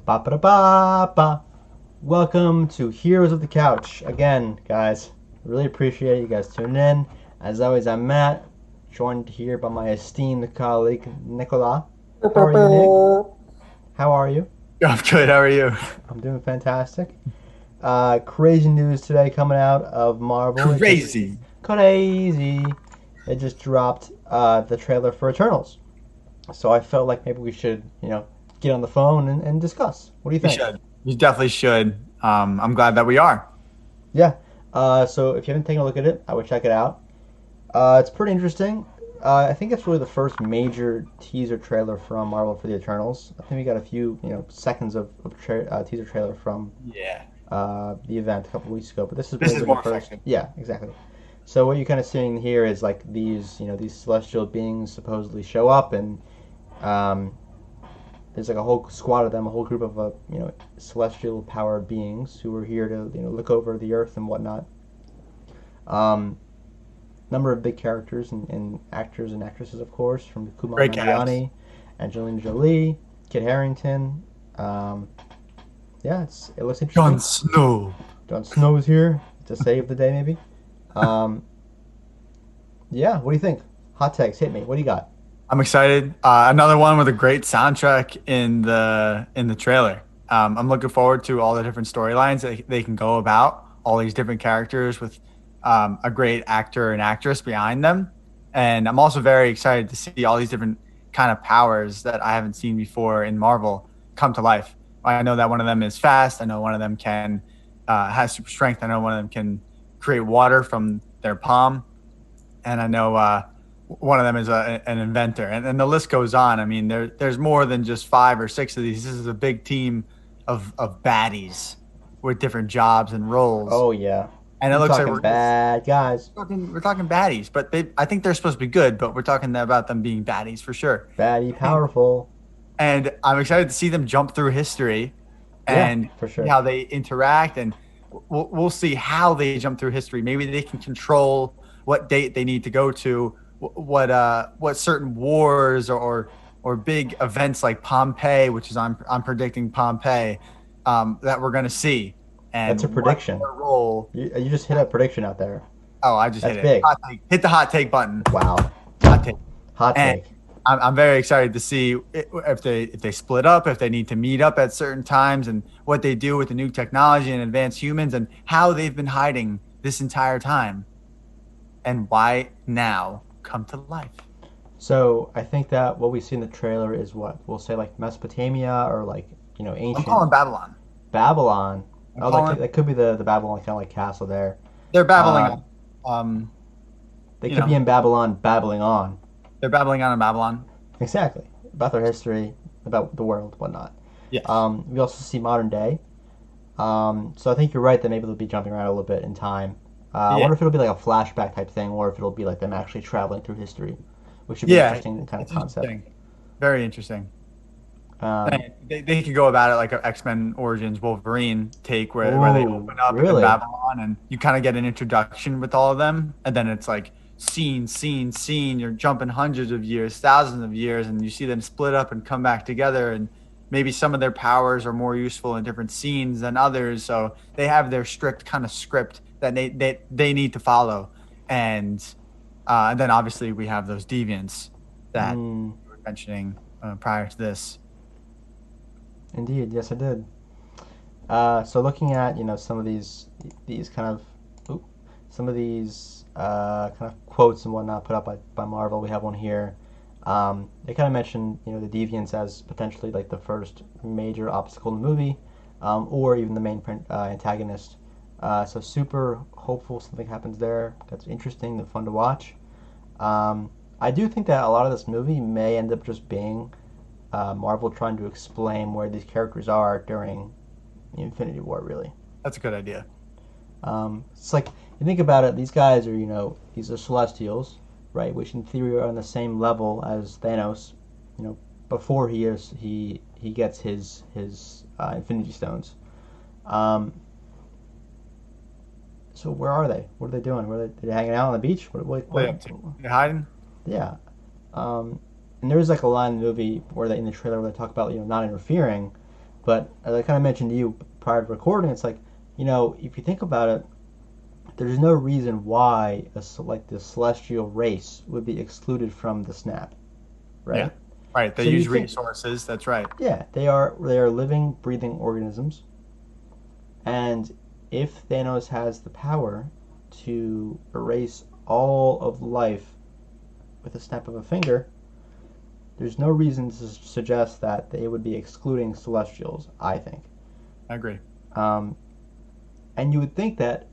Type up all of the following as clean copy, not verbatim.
Ba ba ba ba. Welcome to Heroes of the Couch. Again, guys, really appreciate you guys tuning in. As always, I'm Matt, joined here by my esteemed colleague Nicola. How are you, Nick? How are you? I'm good. How are you? I'm doing fantastic. Crazy news today coming out of Marvel. It just Crazy. crazy. It just dropped the trailer for Eternals. So I felt like maybe we should, get on the phone and discuss. What do you We think? should. We definitely should. I'm glad that we are. Yeah. So if you haven't taken a look at it, I would check it out. It's pretty interesting. I think it's really the first major teaser trailer from Marvel for the Eternals. I think we got a few, seconds of teaser trailer from Yeah. the event a couple weeks ago, but this has This really is been the more first. effective. Yeah, exactly. So what you're kind of seeing here is like these celestial beings supposedly show up, and um, there's like a whole squad of them, a whole group of celestial powered beings who are here to look over the earth and whatnot. Um, Number of big characters and actors and actresses, of course, from Kumail Great cast. Nanjiani, Angelina Jolie, Kit Harington. Um, yeah, it looks Jon interesting. Snow. Jon Snow's here to save the day, maybe. Um, yeah, what do you think? Hot takes, hit me. What do you got? I'm excited. Another one with a great soundtrack in the trailer. I'm looking forward to all the different storylines that they can go about. All these different characters with a great actor and actress behind them, and I'm also very excited to see all these different kind of powers that I haven't seen before in Marvel come to life. I know that one of them is fast. I know one of them can has super strength. I know one of them can create water from their palm, and I know one of them is an inventor, and the list goes on. I mean, there's more than just five or six of these. This is a big team of baddies with different jobs and roles, Oh yeah, and it we're looks like talking bad guys, we're talking baddies. But I think they're supposed to be good, but we're talking about them being baddies for sure. baddie, powerful. And I'm excited to see them jump through history Yeah, and for see sure. how they interact, and we'll see how they jump through history. Maybe they can control what date they need to go to, what certain wars or big events like Pompeii, which is I'm predicting Pompeii, that we're going to see, That's a and what prediction. their role. You just hit a prediction out there. Oh, I just hit That's it. big. Hot take. Hit the hot take button. Wow. Hot take. Hot And take. I'm very excited to see if they split up, if they need to meet up at certain times, and what they do with the new technology and advanced humans, and how they've been hiding this entire time, and why now come to life. So I think that what we see in the trailer is what we'll say like Mesopotamia or like I'm ancient calling Babylon. Babylon. I'm Oh, calling that could be the Babylon kind of like castle there. they're babbling Uh, on. Um, they you could be know, in Babylon babbling on. they're babbling on in Babylon. Exactly about their history, about the world, whatnot. Yes. We also see modern day. So I think you're right that maybe they'll be jumping around a little bit in time. I Yeah. wonder if it'll be like a flashback type thing, or if it'll be like them actually traveling through history, which would be an Yeah. interesting kind of It's concept. interesting. Very interesting. Um, And they could go about it like an X-Men Origins Wolverine take where they ooh, open up in really? Babylon and you kind of get an introduction with all of them, and then it's like scene. You're jumping hundreds of years, thousands of years, and you see them split up and come back together, and maybe some of their powers are more useful in different scenes than others. So they have their strict kind of script that they need to follow. And then obviously we have those deviants that Mm, you were mentioning prior to this. indeed, yes, I did. So looking at some of these kind of oop, some of these kind of quotes and whatnot put up by Marvel, we have one here. They kind of mentioned the deviants as potentially like the first major obstacle in the movie, or even the main antagonist. So super hopeful something happens there. That's interesting and fun to watch. I do think that a lot of this movie may end up just being Marvel trying to explain where these characters are during the Infinity War, really. That's a good idea. It's like you think about it; these guys are, these are Celestials, right? Which in theory are on the same level as Thanos, you know, before he gets his Infinity Stones. Um, so where are they? What are they doing? Where are they hanging out on the beach? What are they up to? They hiding? Yeah. And there's like a line in the movie where they in the trailer where they talk about not interfering, But as I kind of mentioned to you prior to recording, it's like, if you think about it, there's no reason why like the celestial race would be excluded from the snap, Yeah. right? Right. They So you use think, resources. That's right. yeah, they are living, breathing organisms, and if Thanos has the power to erase all of life with a snap of a finger, there's no reason to suggest that they would be excluding Celestials, I think. I agree. Um, and you would think that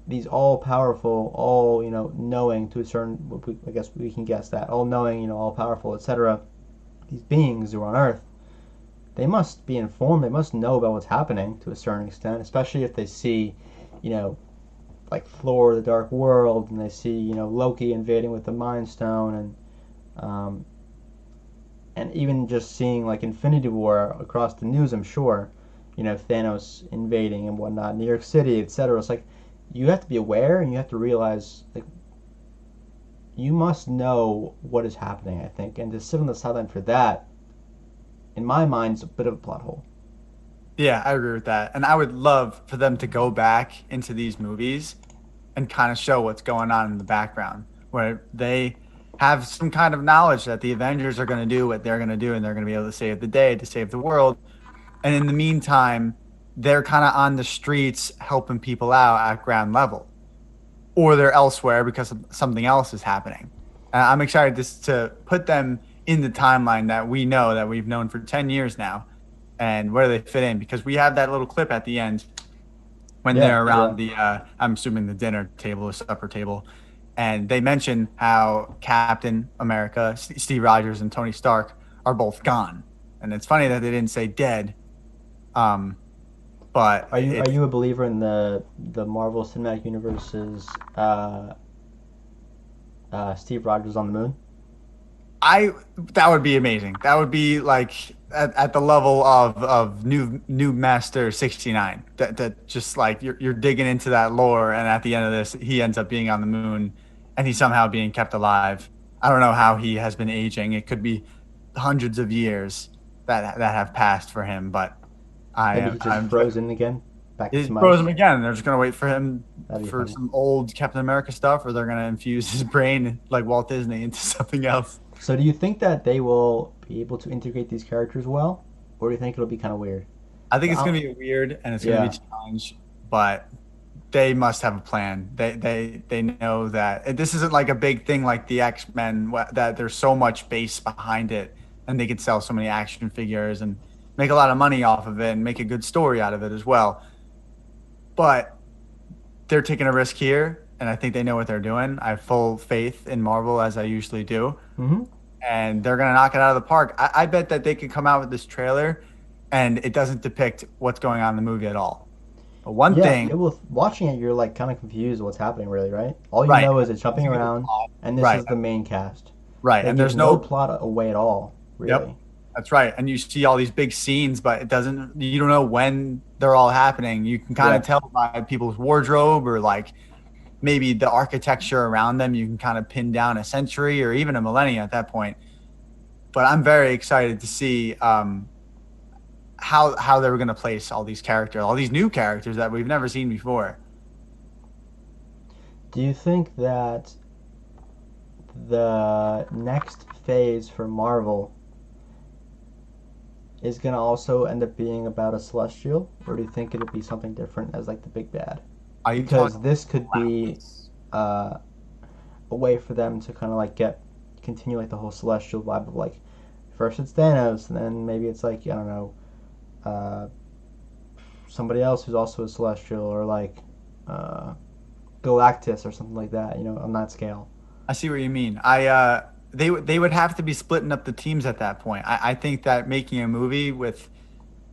these all powerful, all, knowing to a certain, I guess we can guess that, all knowing, all powerful, etc., these beings who are on Earth, they must be informed, they must know about what's happening to a certain extent, especially if they see, you know, like Thor, the Dark World, and they see, Loki invading with the Mind Stone, um, and even just seeing like Infinity War across the news, I'm sure, Thanos invading and whatnot, New York City, etc. It's like you have to be aware and you have to realize like you must know what is happening. I think, and to sit on the sideline for that, in my mind, is a bit of a plot hole. Yeah, I agree with that. And I would love for them to go back into these movies and kind of show what's going on in the background, where they have some kind of knowledge that the Avengers are going to do what they're going to do and they're going to be able to save the day, to save the world. And in the meantime, they're kind of on the streets helping people out at ground level, or they're elsewhere because something else is happening. I'm excited to put them in the timeline that we know, that we've known for 10 years now, and where they fit in, because we have that little clip at the end when Yeah, they're yeah. around the I'm assuming the dinner table or supper table, and they mention how Captain America, Steve Rogers, and Tony Stark are both gone. And it's funny that they didn't say dead, um, but Are it's you a believer in the Marvel Cinematic Universe's Steve Rogers on the moon? I that would be amazing. That would be like at the level of new Master 69. That just like you're digging into that lore, and at the end of this, he ends up being on the moon, and he's somehow being kept alive. I don't know how he has been aging. It could be hundreds of years that have passed for him, but Maybe he just I'm froze in again, back to it some froze him ice. again. They're just gonna wait for him That'd be for funny. some old Captain America stuff, or they're gonna infuse his brain like Walt Disney into something else. So do you think that they will be able to integrate these characters well, or do you think it'll be kind of weird? I think it's I going to be weird and it's going to be Yeah, a challenge, but they must have a plan. They know that this isn't like a big thing like the X-Men, that there's so much base behind it, and they could sell so many action figures and make a lot of money off of it and make a good story out of it as well. But they're taking a risk here, and I think they know what they're doing. I have full faith in Marvel, as I usually do, hmm, and they're going to knock it out of the park. I bet that they could come out with this trailer and it doesn't depict what's going on in the movie at all. But one yeah. thing, Well, watching it, you're like kind of confused what's happening, really, right? All you right? know is it's Once jumping you get the around, plot, and this right, is the main cast. right, They and give there's no no, plot away at all, yep, really. that's right. And you see all these big scenes, but it doesn't. You don't know when they're all happening. You can kind Yeah, of tell by people's wardrobe or like maybe the architecture around them. You can kind of pin down a century or even a millennia at that point. But I'm very excited to see how they were going to place all these characters, all these new characters that we've never seen before. do you think that the next phase for Marvel is gonna also end up being about a celestial, or do you think it'll be something different as like the big bad? Are you Because talking this could be Atlas? uh, a way for them to kind of like continue like the whole celestial vibe of like first it's Thanos, and then maybe it's like I don't know, uh, somebody else who's also a celestial, or like uh, Galactus or something like that. On that scale. I see what you mean. They would have to be splitting up the teams at that point. I think that making a movie with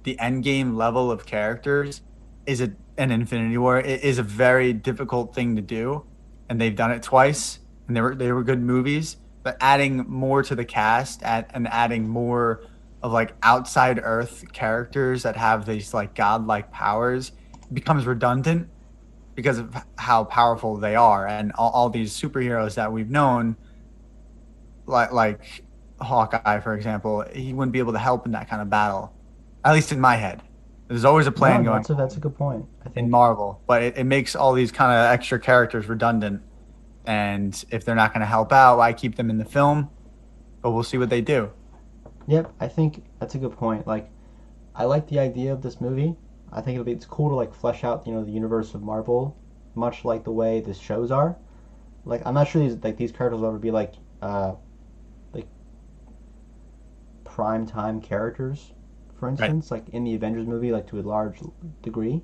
the end game level of characters is an Infinity War is a very difficult thing to do, and they've done it twice, and they were good movies. But adding more to the cast and adding more of like outside Earth characters that have these like godlike powers becomes redundant because of how powerful they are, and all these superheroes that we've known, like Hawkeye, for example, he wouldn't be able to help in that kind of battle. At least in my head, there's always a No, plan going that's a good point. I in think Marvel, but it makes all these kind of extra characters redundant. And if they're not going to help out, why keep them in the film? But we'll see what they do. yep, I think that's a good point. Like I like the idea of this movie. I think it's cool to like flesh out, the universe of Marvel, much like the way the shows are. Like I'm not sure these characters will ever be like prime time characters, for Right. instance, like in the Avengers movie, like to a large degree.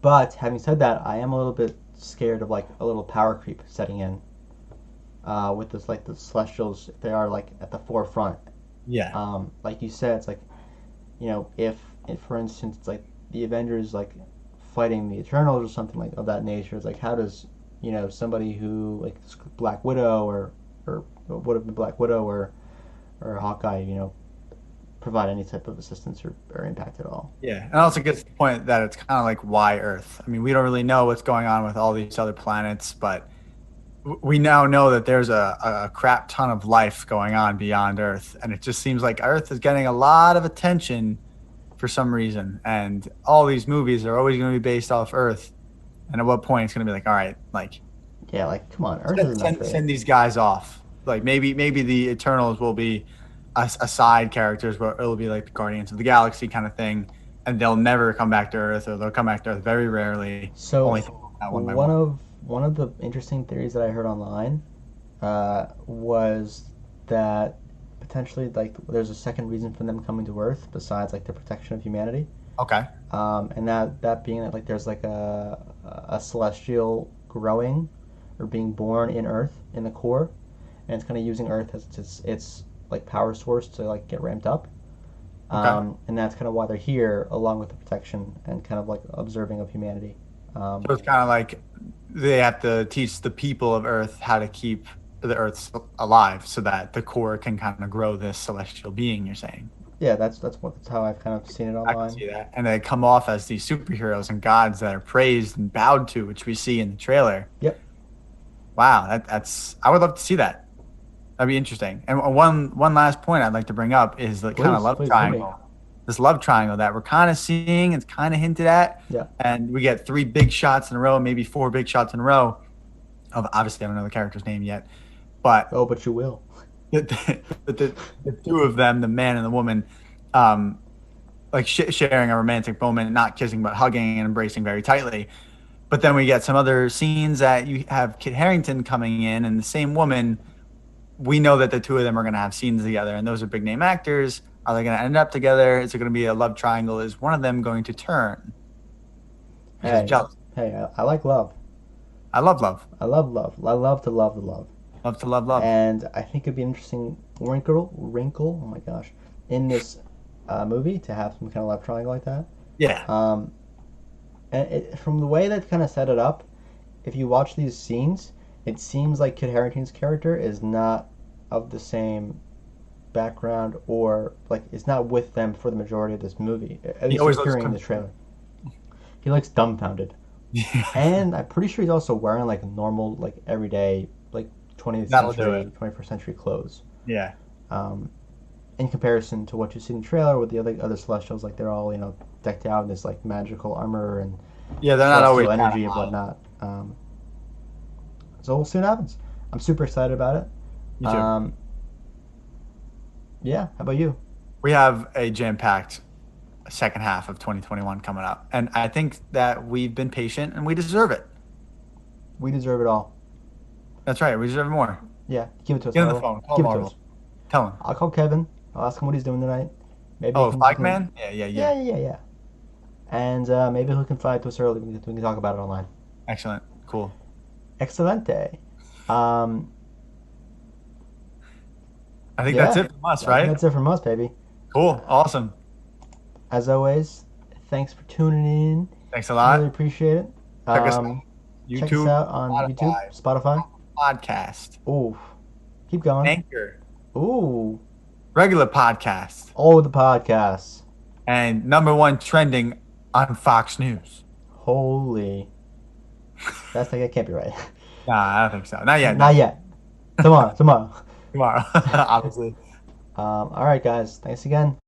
But having said that, I am a little bit scared of like a little power creep setting in with this like the Celestials. If they are like at the forefront. Yeah. Like you said, it's like if for instance it's like the Avengers like fighting the Eternals or something like of that nature. It's like how does somebody who like Black Widow or would have been Black Widow or Hawkeye provide any type of assistance or impact at all. Yeah. And also gets the point that it's kind of like why Earth? I mean, we don't really know what's going on with all these other planets, but we now know that there's a crap ton of life going on beyond Earth. And it just seems like Earth is getting a lot of attention for some reason. And all these movies are always going to be based off Earth. And at what point it's going to be like, all right, like Yeah, like come on, Earth is enough for send these guys off. Like maybe the Eternals will be a side characters, but it'll be like the Guardians of the Galaxy kind of thing, and they'll never come back to Earth, or they'll come back to Earth very rarely. So Only one by one. one of the interesting theories that I heard online was that potentially like there's a second reason for them coming to Earth besides like the protection of humanity, Okay. and that being that like there's like a celestial growing or being born in Earth in the core, and it's kind of using Earth as its like power source to like get ramped up. Okay. And that's kind of why they're here, along with the protection and kind of like observing of humanity. Um, So it's kind of like they have to teach the people of Earth how to keep the Earth alive, so that the core can kind of grow this celestial being. You're saying. yeah, that's how I've kind of seen it I can online. see that. And they come off as these superheroes and gods that are praised and bowed to, which we see in the trailer. Yep. Wow, that's I would love to see that. That'd be interesting. And one last point I'd like to bring up is the kind of Please, love please hit me. triangle. This love triangle that we're kind of seeing, it's kind of hinted at, Yeah. and we get three big shots in a row, maybe four big shots in a row. Of obviously I don't know the character's name yet, but Oh, but you will. the two of them, the man and the woman, um, like sharing a romantic moment, not kissing but hugging and embracing very tightly. But then we get some other scenes that you have Kit Harington coming in and the same woman. We know that the two of them are going to have scenes together, and those are big name actors. Are they going to end up together? Is it going to be a love triangle? Is one of them going to turn? Because Hey, jealous. hey, I like love. I love love. I love love. I love to love the love. Love to love love. And I think it'd be an interesting wrinkle. Oh my gosh, in this movie to have some kind of love triangle like that. Yeah. Um, and from the way that kind of set it up, if you watch these scenes, it seems like Kit Harington's character is not of the same background or like is not with them for the majority of this movie. At He least always looks appearing in the trailer. He looks dumbfounded, and I'm pretty sure he's also wearing like normal, like everyday, like 20th That'll do century, it. 21st century clothes. Yeah. Um, in comparison to what you see in the trailer with the other Celestials, like they're all decked out in this like magical armor and Yeah, they're not always celestial kind of energy and model. whatnot. So we'll see what happens. I'm super excited about it. Me too. Yeah, how about you? We have a jam-packed second half of 2021 coming up, and I think that we've been patient and we deserve it. We deserve it all. That's right. We deserve more. Yeah, give it to us, Get on the Marvel. phone. Call Give it to Marvel. us. Tell him. I'll call Kevin. I'll ask him what he's doing tonight. Maybe Oh, he Flag can Man? Yeah, yeah, yeah, yeah. yeah, yeah. And maybe he'll confide to us early. We can talk about it online. Excellent. Cool. Excelente. Um, I think that's yeah, it from us, I think right? that's it from us, baby. Cool. Awesome. As always, thanks for tuning in. Thanks a Really lot. appreciate it. Check us out. Check us YouTube, out on YouTube, Spotify, Spotify. podcast, Ooh, keep going. Anchor, Ooh, regular podcast, all the podcasts. and number one trending on Fox News. Holy, that can't be right. Nah, I don't think so. Not yet. Not yet. Tomorrow. Tomorrow, obviously. All right, guys. Thanks again.